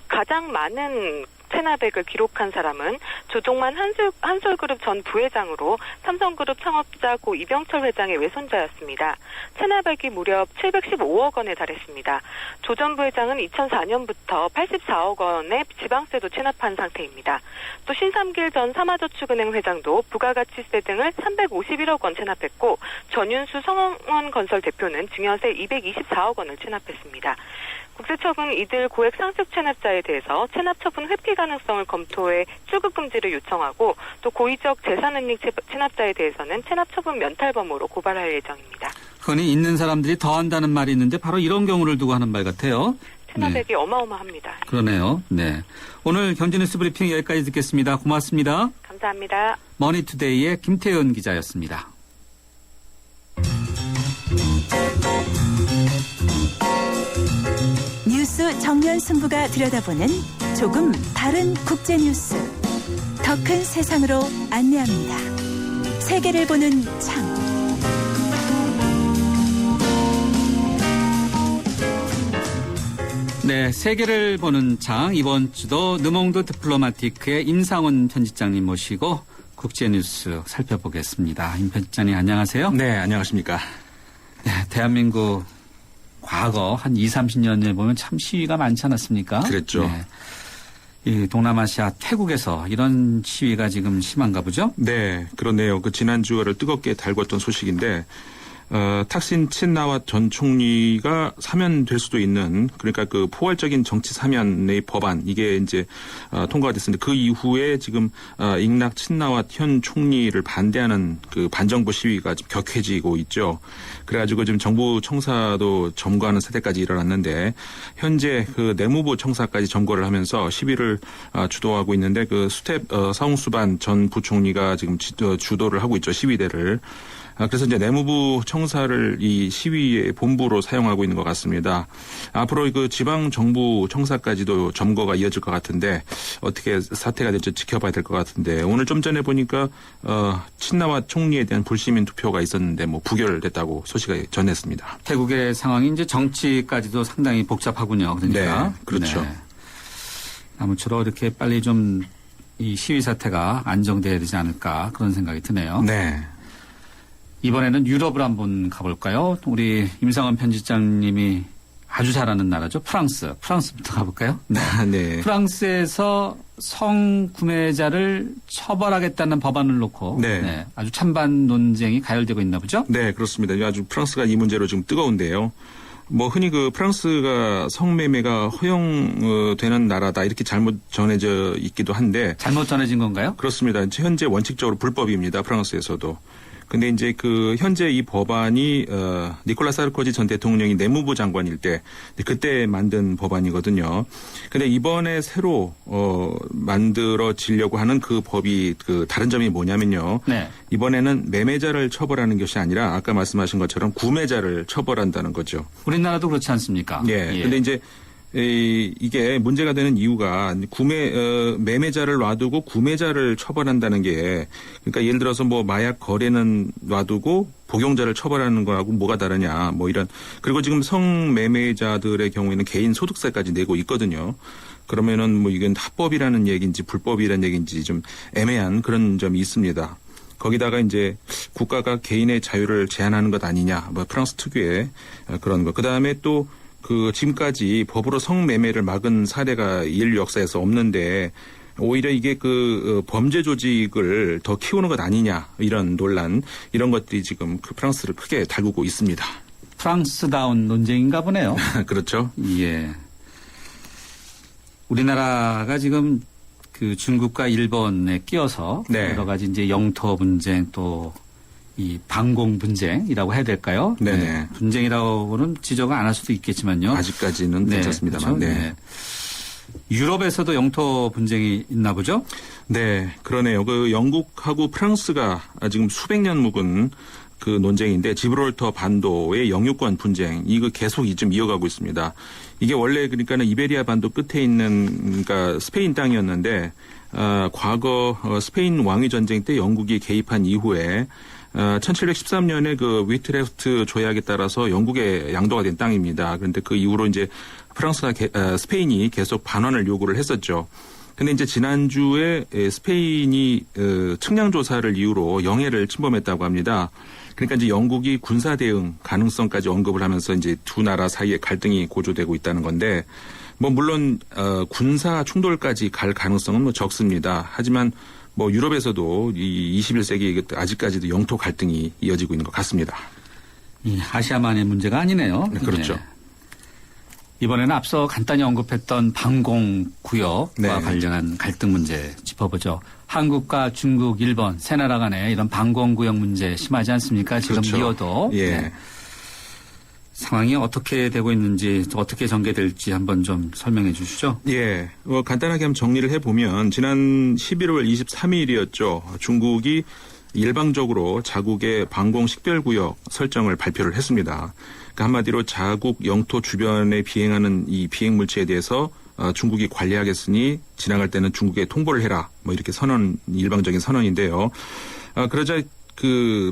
가장 많은 체납액을 기록한 사람은 조종만 한솔그룹 전 부회장으로 삼성그룹 창업자 고 이병철 회장의 외손자였습니다. 체납액이 무려 715억 원에 달했습니다. 조 전 부회장은 2004년부터 84억 원의 지방세도 체납한 상태입니다. 또 신삼길 전 삼화저축은행 회장도 부가가치세 등을 351억 원 체납했고 전윤수 성원건설 대표는 증여세 224억 원을 체납했습니다. 국세청은 이들 고액 상습 체납자에 대해서 체납 처분 회피 가능성을 검토해 출국 금지를 요청하고 또 고의적 재산은닉 체납자에 대해서는 체납 처분 면탈범으로 고발할 예정입니다. 흔히 있는 사람들이 더 한다는 말이 있는데 바로 이런 경우를 두고 하는 말 같아요. 체납액이 네. 어마어마합니다. 그러네요. 네. 오늘 경제뉴스 브리핑 여기까지 듣겠습니다. 고맙습니다. 감사합니다. 머니투데이의 김태현 기자였습니다. 뉴스 정면 승부가 들여다보는 조금 다른 국제 뉴스. 더 큰 세상으로 안내합니다. 세계를 보는 창. 네, 세계를 보는 장 이번 주도 르몽드 디플로마티크의 임상훈 편집장님 모시고 국제 뉴스 살펴보겠습니다. 임 편집장님 안녕하세요. 네, 안녕하십니까. 네, 대한민국 과거 한 20, 30년에 보면 참 시위가 많지 않았습니까? 그랬죠. 네. 이 동남아시아 태국에서 이런 시위가 지금 심한가 보죠? 네, 그렇네요. 그 지난주를 뜨겁게 달궜던 소식인데 탁신 친나왓 전 총리가 사면될 수도 있는 그러니까 그 포괄적인 정치 사면의 법안 이게 이제 통과가 됐습니다. 그 이후에 지금 잉락 친나왓 현 총리를 반대하는 그 반정부 시위가 좀 격해지고 있죠. 그래가지고 지금 정부 청사도 점거하는 사태까지 일어났는데 현재 그 내무부 청사까지 점거를 하면서 시위를 주도하고 있는데 그 수텝 사웅수반 전 부총리가 지금 주도를 하고 있죠. 시위대를. 그래서 이제 내무부 청사를 이 시위의 본부로 사용하고 있는 것 같습니다. 앞으로 그 지방 정부 청사까지도 점거가 이어질 것 같은데 어떻게 사태가 될지 지켜봐야 될 것 같은데 오늘 좀 전에 보니까 친나왓 총리에 대한 불시민 투표가 있었는데 뭐 부결됐다고 소식을 전했습니다. 태국의 상황이 이제 정치까지도 상당히 복잡하군요. 그러니까. 네, 그렇죠. 네. 아무쪼록 이렇게 빨리 좀 이 시위 사태가 안정돼야 되지 않을까 그런 생각이 드네요. 네. 이번에는 유럽을 한번 가볼까요? 우리 임상원 편집장님이 아주 잘 아는 나라죠. 프랑스부터 가볼까요? 네. 프랑스에서 성구매자를 처벌하겠다는 법안을 놓고 네, 아주 찬반 논쟁이 가열되고 있나 보죠? 네, 그렇습니다. 아주 프랑스가 이 문제로 지금 뜨거운데요. 뭐 흔히 그 프랑스가 성매매가 허용되는 나라다 이렇게 잘못 전해져 있기도 한데 잘못 전해진 건가요? 그렇습니다. 현재 원칙적으로 불법입니다. 프랑스에서도. 근데 이제 그 현재 이 법안이 니콜라 사르코지 전 대통령이 내무부 장관일 때 그때 만든 법안이거든요. 근데 이번에 새로 만들어지려고 하는 그 법이 그 다른 점이 뭐냐면요. 네. 이번에는 매매자를 처벌하는 것이 아니라 아까 말씀하신 것처럼 구매자를 처벌한다는 거죠. 우리나라도 그렇지 않습니까? 예. 근데 이제 이게 문제가 되는 이유가 매매자를 놔두고 구매자를 처벌한다는 게 그러니까 예를 들어서 뭐 마약 거래는 놔두고 복용자를 처벌하는 거하고 뭐가 다르냐 뭐 이런 그리고 지금 성매매자들의 경우에는 개인 소득세까지 내고 있거든요. 그러면은 뭐 이건 합법이라는 얘기인지 불법이라는 얘기인지 좀 애매한 그런 점이 있습니다. 거기다가 이제 국가가 개인의 자유를 제한하는 것 아니냐 뭐 프랑스 특유의 그런 거. 그다음에 또 그 지금까지 법으로 성매매를 막은 사례가 인류 역사에서 없는데 오히려 이게 그 범죄 조직을 더 키우는 것 아니냐 이런 논란 이런 것들이 지금 그 프랑스를 크게 달구고 있습니다. 프랑스다운 논쟁인가 보네요. 그렇죠. 예. 우리나라가 지금 그 중국과 일본에 끼어서 여러 가지 이제 영토 분쟁 또 이 방공 분쟁이라고 해야 될까요? 네네. 분쟁이라고는 지적은 안 할 수도 있겠지만요. 아직까지는 괜찮습니다만. 그렇죠? 네. 유럽에서도 영토 분쟁이 있나 보죠? 네, 그러네요. 그 영국하고 프랑스가 지금 수백 년 묵은 그 논쟁인데 지브롤터 반도의 영유권 분쟁 이거 계속 좀 이어가고 있습니다. 이게 원래 그러니까는 이베리아 반도 끝에 있는 그러니까 스페인 땅이었는데 과거 스페인 왕위 전쟁 때 영국이 개입한 이후에 1713년에 그 위트레흐트 조약에 따라서 영국의 양도가 된 땅입니다. 그런데 그 이후로 이제 프랑스가 스페인이 계속 반환을 요구를 했었죠. 근데 이제 지난주에 스페인이 측량 조사를 이유로 영해를 침범했다고 합니다. 그러니까 이제 영국이 군사 대응 가능성까지 언급을 하면서 이제 두 나라 사이에 갈등이 고조되고 있다는 건데, 뭐 물론 군사 충돌까지 갈 가능성은 뭐 적습니다. 하지만 뭐 유럽에서도 이 21세기 아직까지도 영토 갈등이 이어지고 있는 것 같습니다. 아시아만의 문제가 아니네요. 네, 그렇죠. 네. 이번에는 앞서 간단히 언급했던 방공구역과 관련한 갈등 문제 짚어보죠. 한국과 중국, 일본 세 나라 간에 이런 방공구역 문제 심하지 않습니까? 지금 그렇죠. 이어도. 예. 네. 상황이 어떻게 되고 있는지 어떻게 전개될지 한번 좀 설명해 주시죠. 예. 간단하게 한번 정리를 해보면 지난 11월 23일이었죠. 중국이 일방적으로 자국의 방공 식별구역 설정을 발표를 했습니다. 그러니까 한마디로 자국 영토 주변에 비행하는 이 비행 물체에 대해서 중국이 관리하겠으니 지나갈 때는 중국에 통보를 해라. 뭐 이렇게 일방적인 선언인데요. 그러자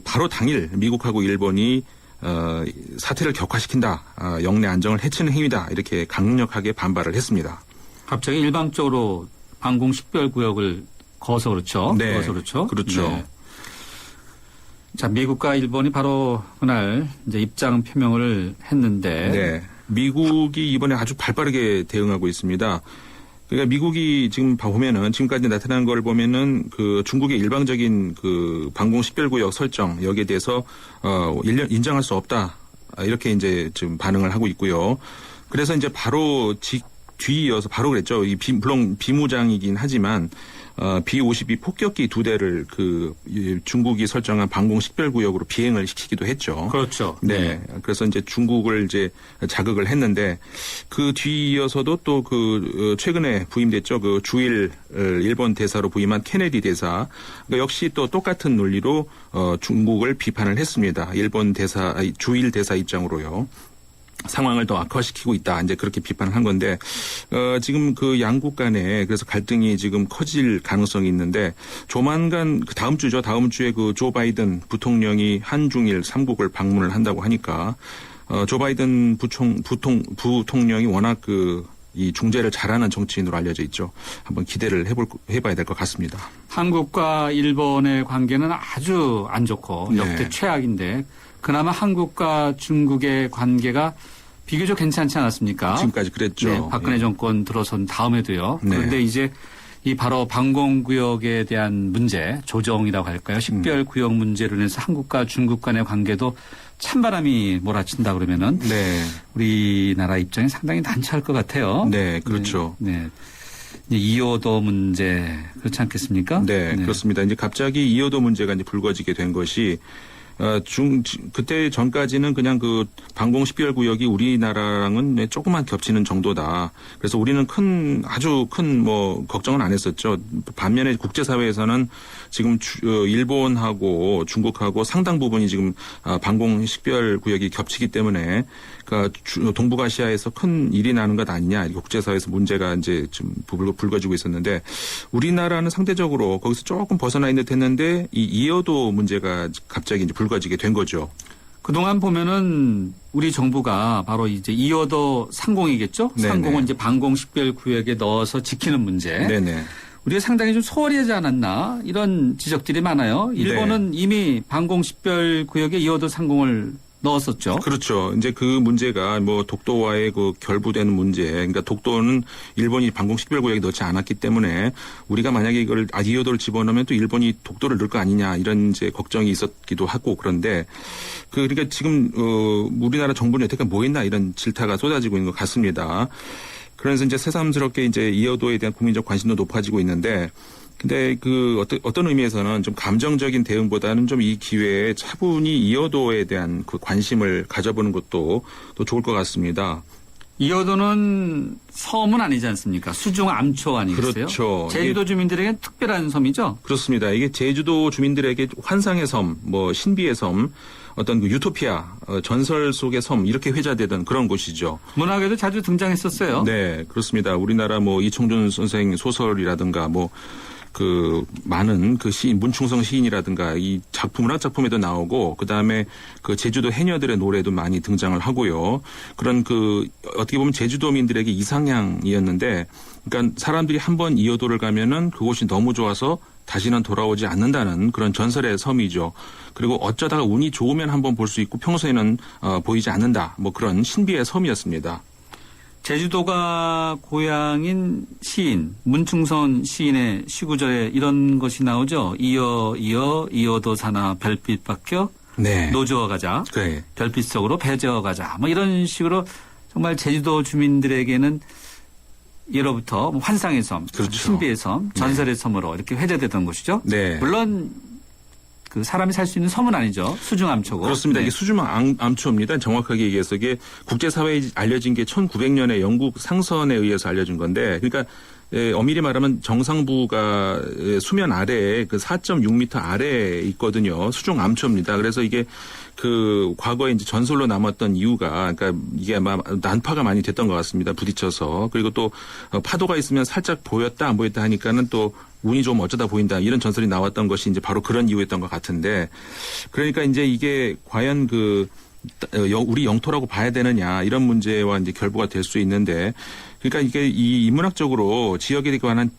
바로 당일 미국하고 일본이 사태를 격화시킨다. 영내 안정을 해치는 행위다. 이렇게 강력하게 반발을 했습니다. 갑자기 일방적으로 방공 식별구역을 거서 그렇죠. 네. 거서 그렇죠. 그렇죠. 네. 자, 미국과 일본이 바로 그날 이제 입장 표명을 했는데. 네. 미국이 이번에 아주 발빠르게 대응하고 있습니다. 그러니까 미국이 지금 보면은 지금까지 나타난 걸 보면은 그 중국의 일방적인 그 방공 식별구역 설정 여기에 대해서 인정할 수 없다. 이렇게 이제 지금 반응을 하고 있고요. 그래서 이제 바로 뒤이어서 바로 그랬죠. 물론 비무장이긴 하지만 B-52 폭격기 2대를 중국이 설정한 방공 식별구역으로 비행을 시키기도 했죠. 그렇죠. 네. 그래서 이제 중국을 이제 자극을 했는데 그 뒤이어서도 또 최근에 부임됐죠. 주일 일본 대사로 부임한 케네디 대사. 역시 또 똑같은 논리로 중국을 비판을 했습니다. 주일 대사 입장으로요. 상황을 더 악화시키고 있다. 이제 그렇게 비판을 한 건데, 지금 양국 간에 그래서 갈등이 지금 커질 가능성이 있는데, 조만간 다음 주에 조 바이든 부통령이 한중일 3국을 방문을 한다고 하니까, 조 바이든 부통령이 워낙 이 중재를 잘하는 정치인으로 알려져 있죠. 한번 기대를 해봐야 될 것 같습니다. 한국과 일본의 관계는 아주 안 좋고 역대 최악인데 그나마 한국과 중국의 관계가 비교적 괜찮지 않았습니까? 지금까지 그랬죠. 네, 박근혜 정권 들어선 다음에도요. 그런데 이제 이 바로 방공구역에 대한 문제, 조정이라고 할까요? 식별구역 문제로 인해서 한국과 중국 간의 관계도 찬바람이 몰아친다 그러면은 우리나라 입장이 상당히 난처할 것 같아요. 네, 그렇죠. 네. 이호도 문제 그렇지 않겠습니까? 네, 그렇습니다. 이제 갑자기 이호도 문제가 이제 불거지게 된 것이 그때 전까지는 그냥 방공 식별구역이 우리나라랑은 조금만 겹치는 정도다. 그래서 우리는 아주 큰 걱정은 안 했었죠. 반면에 국제사회에서는 지금 일본하고 중국하고 상당 부분이 지금 방공 식별구역이 겹치기 때문에 동북아시아에서 큰 일이 나는 것 아니냐. 국제사회에서 문제가 이제 좀 불거지고 있었는데 우리나라는 상대적으로 거기서 조금 벗어나 있는 듯 했는데 이 이호도 문제가 갑자기 이제 불거지게 된 거죠. 그동안 보면은 우리 정부가 바로 이제 이호도 상공이겠죠? 네네. 상공은 이제 방공 식별 구역에 넣어서 지키는 문제. 네네. 우리가 상당히 좀 소홀히 하지 않았나 이런 지적들이 많아요. 일본은 이미 방공 식별 구역에 이호도 상공을 넣었었죠. 그렇죠. 이제 그 문제가 독도와의 결부되는 문제. 그러니까 독도는 일본이 방공 식별구역에 넣지 않았기 때문에 우리가 만약에 이걸 이호도를 집어넣으면 또 일본이 독도를 넣을 거 아니냐 이런 이제 걱정이 있었기도 하고 그런데 그러니까 지금 우리나라 정부는 여태까지 뭐 했나 이런 질타가 쏟아지고 있는 것 같습니다. 그래서 이제 새삼스럽게 이제 이호도에 대한 국민적 관심도 높아지고 있는데 근데 어떤 의미에서는 좀 감정적인 대응보다는 좀 이 기회에 차분히 이호도에 대한 관심을 가져보는 것도 또 좋을 것 같습니다. 이호도는 섬은 아니지 않습니까? 수중 암초 아니겠어요? 그렇죠. 제주도 주민들에겐 특별한 섬이죠? 그렇습니다. 이게 제주도 주민들에게 환상의 섬, 신비의 섬, 어떤 유토피아, 전설 속의 섬 이렇게 회자되던 그런 곳이죠. 문학에도 자주 등장했었어요. 네, 그렇습니다. 우리나라 이청준 선생 소설이라든가 그 많은 그 시인 문충성 시인이라든가 이 작품 문학 작품에도 나오고 그다음에 그 제주도 해녀들의 노래도 많이 등장을 하고요. 그런 그 어떻게 보면 제주도민들에게 이상향이었는데 그러니까 사람들이 한번 이어도를 가면은 그곳이 너무 좋아서 다시는 돌아오지 않는다는 그런 전설의 섬이죠. 그리고 어쩌다가 운이 좋으면 한번 볼 수 있고 평소에는 보이지 않는다. 뭐 그런 신비의 섬이었습니다. 제주도가 고향인 시인 문충선 시인의 시구절에 이런 것이 나오죠. 이어도 사나 별빛 박혀 네. 노저어 가자. 네. 별빛 속으로 배저어 가자. 뭐 이런 식으로 정말 제주도 주민들에게는 예로부터 환상의 섬, 그렇죠. 신비의 섬, 전설의 섬으로 이렇게 회자되던 곳이죠. 네. 물론 그 사람이 살 수 있는 섬은 아니죠. 수중암초고. 그렇습니다. 네. 이게 수중암초입니다. 정확하게 얘기해서 이게 국제사회에 알려진 게 1900년에 영국 상선에 의해서 알려진 건데 그러니까 엄밀히 말하면 정상부가 수면 아래에 그 4.6m 아래에 있거든요. 수중암초입니다. 그래서 이게 그 과거에 이제 전설로 남았던 이유가 그러니까 이게 아마 난파가 많이 됐던 것 같습니다. 부딪혀서. 그리고 또 파도가 있으면 살짝 보였다 안 보였다 하니까는 또 운이 좀 어쩌다 보인다 이런 전설이 나왔던 것이 이제 바로 그런 이유였던 것 같은데 그러니까 이제 이게 과연 그 우리 영토라고 봐야 되느냐 이런 문제와 이제 결부가 될 수 있는데 그러니까 이게 이 인문학적으로 지역에 관한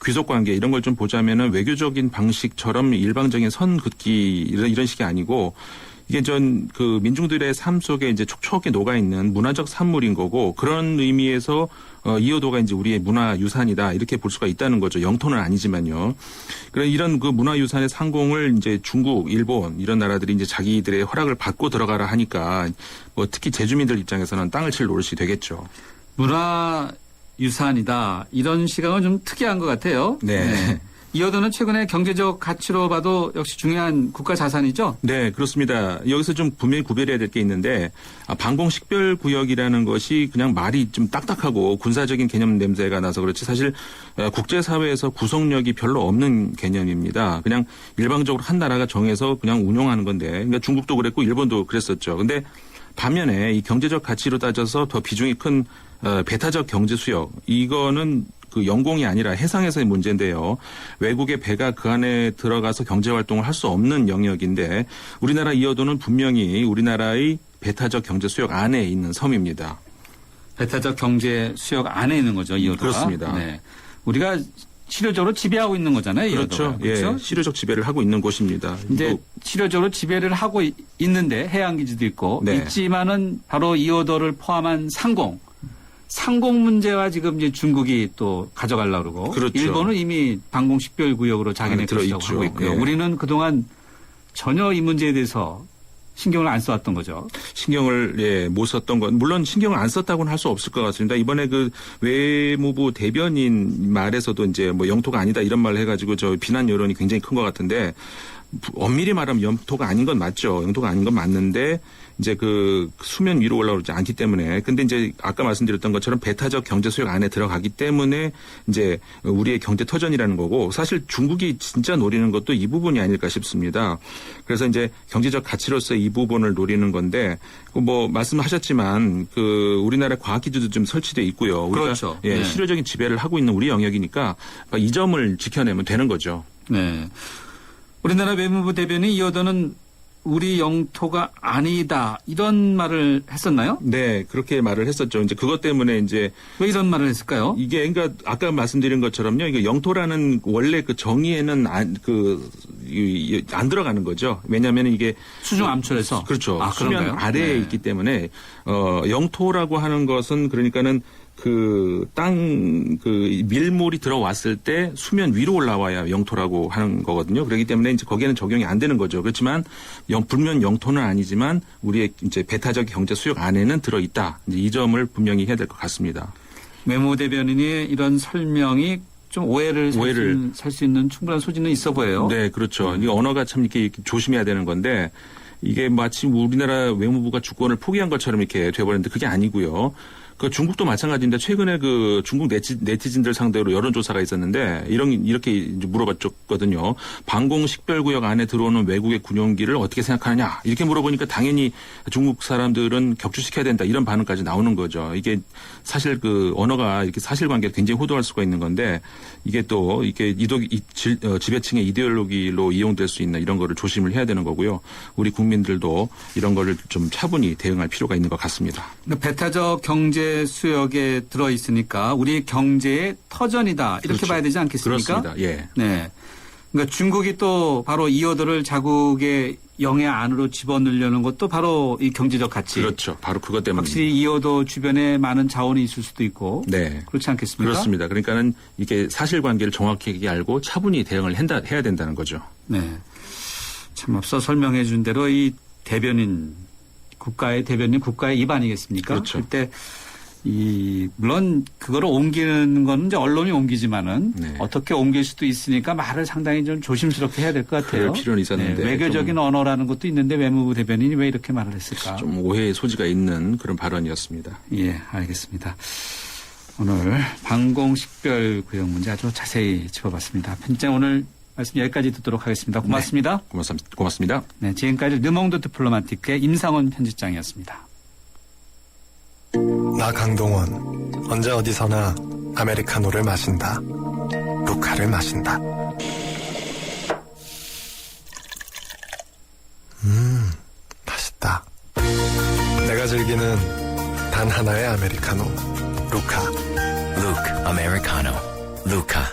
귀속 관계 이런 걸 좀 보자면은 외교적인 방식처럼 일방적인 선 긋기 이런 식이 아니고 이게 전 그 민중들의 삶 속에 이제 촉촉하게 녹아 있는 문화적 산물인 거고 그런 의미에서 이어도가 이제 우리의 문화 유산이다 이렇게 볼 수가 있다는 거죠. 영토는 아니지만요. 그런 이런 그 문화 유산의 상공을 이제 중국, 일본 이런 나라들이 이제 자기들의 허락을 받고 들어가라 하니까 뭐 특히 제주민들 입장에서는 땅을 칠 노릇이 되겠죠. 문화 유산이다 이런 시각은 좀 특이한 것 같아요. 네. 이어도는 최근에 경제적 가치로 봐도 역시 중요한 국가 자산이죠? 네, 그렇습니다. 여기서 좀 분명히 구별해야 될 게 있는데 방공 식별 구역이라는 것이 그냥 말이 좀 딱딱하고 군사적인 개념 냄새가 나서 그렇지 사실 국제사회에서 구속력이 별로 없는 개념입니다. 그냥 일방적으로 한 나라가 정해서 그냥 운용하는 건데 그러니까 중국도 그랬고 일본도 그랬었죠. 근데 반면에 이 경제적 가치로 따져서 더 비중이 큰 배타적 경제 수역 이거는 그 영공이 아니라 해상에서의 문제인데요. 외국의 배가 그 안에 들어가서 경제 활동을 할 수 없는 영역인데 우리나라 이어도는 분명히 우리나라의 배타적 경제 수역 안에 있는 섬입니다. 배타적 경제 수역 안에 있는 거죠, 이어도가. 그렇습니다. 네. 우리가 실효적으로 지배하고 있는 거잖아요, 이어도가. 그렇죠. 예, 실효적 지배를 하고 있는 곳입니다. 이제 실효적으로 지배를 하고 있는데 해양 기지도 있고 네. 있지만은 바로 이어도를 포함한 상공 문제와 지금 이제 중국이 또 가져가려고 그러고 그렇죠. 일본은 이미 방공 식별 구역으로 자기네 것이라고 하고 있고요. 예. 우리는 그동안 전혀 이 문제에 대해서 신경을 안 써왔던 거죠. 신경을 못 썼던 건 물론 신경을 안 썼다고는 할 수 없을 것 같습니다. 이번에 그 외무부 대변인 말에서도 이제 뭐 영토가 아니다 이런 말을 해가지고 저 비난 여론이 굉장히 큰 것 같은데 엄밀히 말하면 영토가 아닌 건 맞죠. 영토가 아닌 건 맞는데 이제 그 수면 위로 올라오지 않기 때문에 근데 이제 아까 말씀드렸던 것처럼 배타적 경제 수역 안에 들어가기 때문에 이제 우리의 경제 터전이라는 거고 사실 중국이 진짜 노리는 것도 이 부분이 아닐까 싶습니다. 그래서 이제 경제적 가치로서 이 부분을 노리는 건데 뭐 말씀하셨지만 그 우리나라 과학기지도 좀 설치돼 있고요. 우리가 그렇죠. 예, 네. 실효적인 지배를 하고 있는 우리 영역이니까 이 점을 지켜내면 되는 거죠. 네. 우리나라 외무부 대변인 이어도는 우리 영토가 아니다 이런 말을 했었나요? 네, 그렇게 말을 했었죠. 이제 그것 때문에 이제 왜 이런 말을 했을까요? 이게 그러니까 아까 말씀드린 것처럼요. 이게 영토라는 원래 그 정의에는 안 들어가는 거죠. 왜냐하면 이게 수중암초에서 그렇죠. 아, 수면 그런가요? 아래에 네. 있기 때문에 영토라고 하는 것은 그러니까는 그 밀물이 들어왔을 때 수면 위로 올라와야 영토라고 하는 거거든요. 그렇기 때문에 이제 거기에는 적용이 안 되는 거죠. 그렇지만 분명 영토는 아니지만 우리의 이제 배타적 경제 수역 안에는 들어있다. 이제 이 점을 분명히 해야 될 것 같습니다. 외무 대변인의 이런 설명이 좀 오해를 살 수 있는 충분한 소지는 있어 보여요. 네, 그렇죠. 이 언어가 참 이렇게 조심해야 되는 건데 이게 마치 우리나라 외무부가 주권을 포기한 것처럼 이렇게 돼버렸는데 그게 아니고요. 그 중국도 마찬가지인데 최근에 그 중국 네티즌들 상대로 여론조사가 있었는데 이렇게 이제 물어봤거든요. 방공 식별구역 안에 들어오는 외국의 군용기를 어떻게 생각하느냐 이렇게 물어보니까 당연히 중국 사람들은 격추시켜야 된다 이런 반응까지 나오는 거죠. 이게 사실 그 언어가 이렇게 사실관계를 굉장히 호도할 수가 있는 건데 이게 또 이게 지배층의 이데올로기로 이용될 수 있는 이런 거를 조심을 해야 되는 거고요. 우리 국민들도 이런 거를 좀 차분히 대응할 필요가 있는 것 같습니다. 배타적 경제 수역에 들어 있으니까 우리 경제의 터전이다 이렇게 그렇죠. 봐야 되지 않겠습니까? 그렇습니다. 예. 네. 그러니까 중국이 또 바로 이어들을 자국의 영해 안으로 집어넣으려는 것도 바로 이 경제적 가치. 그렇죠. 바로 그것 때문에. 확실히 이어도 주변에 많은 자원이 있을 수도 있고. 네. 그렇지 않겠습니까? 그렇습니다. 그러니까는 이게 사실관계를 정확하게 알고 차분히 대응을 해야 된다는 거죠. 네. 참 앞서 설명해 준 대로 이 대변인 국가의 입 아니겠습니까? 그렇죠. 그때 물론 그거를 옮기는 건 이제 언론이 옮기지만은 네. 어떻게 옮길 수도 있으니까 말을 상당히 좀 조심스럽게 해야 될 것 같아요. 그럴 필요는 있었는데. 네, 외교적인 언어라는 것도 있는데 외무부 대변인이 왜 이렇게 말을 했을까? 좀 오해의 소지가 있는 그런 발언이었습니다. 예, 알겠습니다. 오늘 방공식별구역 문제 아주 자세히 짚어봤습니다. 편집장 오늘 말씀 여기까지 듣도록 하겠습니다. 고맙습니다. 네, 고맙습니다. 네, 지금까지 르몽드 디플로마티크의 임상원 편집장이었습니다. 나 강동원 언제 어디서나 아메리카노를 마신다. 루카를 마신다. 맛있다. 내가 즐기는 단 하나의 아메리카노. 루카. 루크 아메리카노. 루카.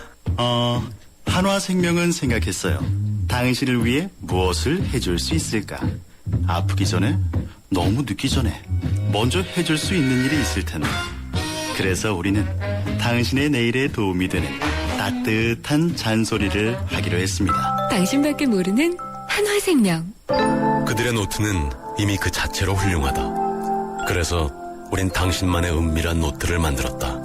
한화생명은 생각했어요. 당신을 위해 무엇을 해줄 수 있을까? 아프기 전에, 너무 늦기 전에 먼저 해줄 수 있는 일이 있을 텐데. 그래서 우리는 당신의 내일에 도움이 되는 따뜻한 잔소리를 하기로 했습니다. 당신밖에 모르는 한화생명. 그들의 노트는 이미 그 자체로 훌륭하다. 그래서 우린 당신만의 은밀한 노트를 만들었다.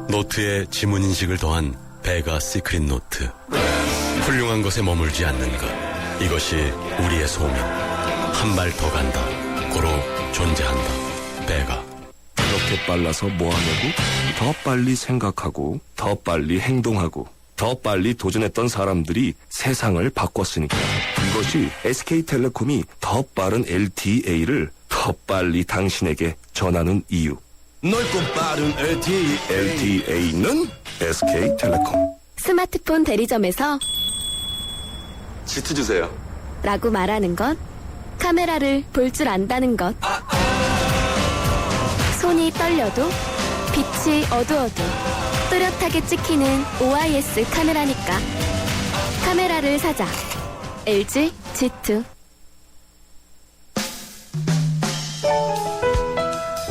노트에 지문인식을 더한 베가 시크릿 노트. 훌륭한 것에 머물지 않는 것. 이것이 우리의 소명. 한 발 더 간다. 고로 존재한다. 베가. 그렇게 빨라서 뭐하냐고? 더 빨리 생각하고 더 빨리 행동하고 더 빨리 도전했던 사람들이 세상을 바꿨으니까. 이것이 SK텔레콤이 더 빠른 LTA를 더 빨리 당신에게 전하는 이유. 넓고 빠른 LTE. LTA는 SK텔레콤. 스마트폰 대리점에서 지트 주세요. 라고 말하는 것, 카메라를 볼 줄 안다는 것. 손이 떨려도 빛이 어두워도 뚜렷하게 찍히는 OIS 카메라니까. 카메라를 사자. LG G2.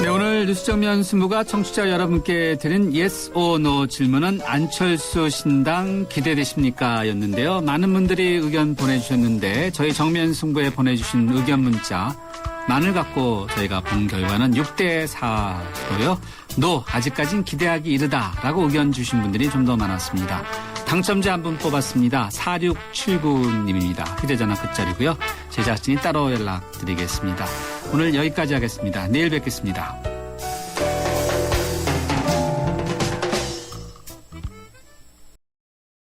네, 오늘 뉴스정면 승부가 청취자 여러분께 드린 Yes or No 질문은 안철수 신당 기대되십니까? 였는데요. 많은 분들이 의견 보내주셨는데 저희 정면 승부에 보내주신 의견 문자 만을 갖고 저희가 본 결과는 6대4로요. No, 아직까진 기대하기 이르다라고 의견 주신 분들이 좀 더 많았습니다. 당첨자 한 분 뽑았습니다. 4679님입니다. 휴대전화 끝자리고요. 제작진이 따로 연락드리겠습니다. 오늘 여기까지 하겠습니다. 내일 뵙겠습니다.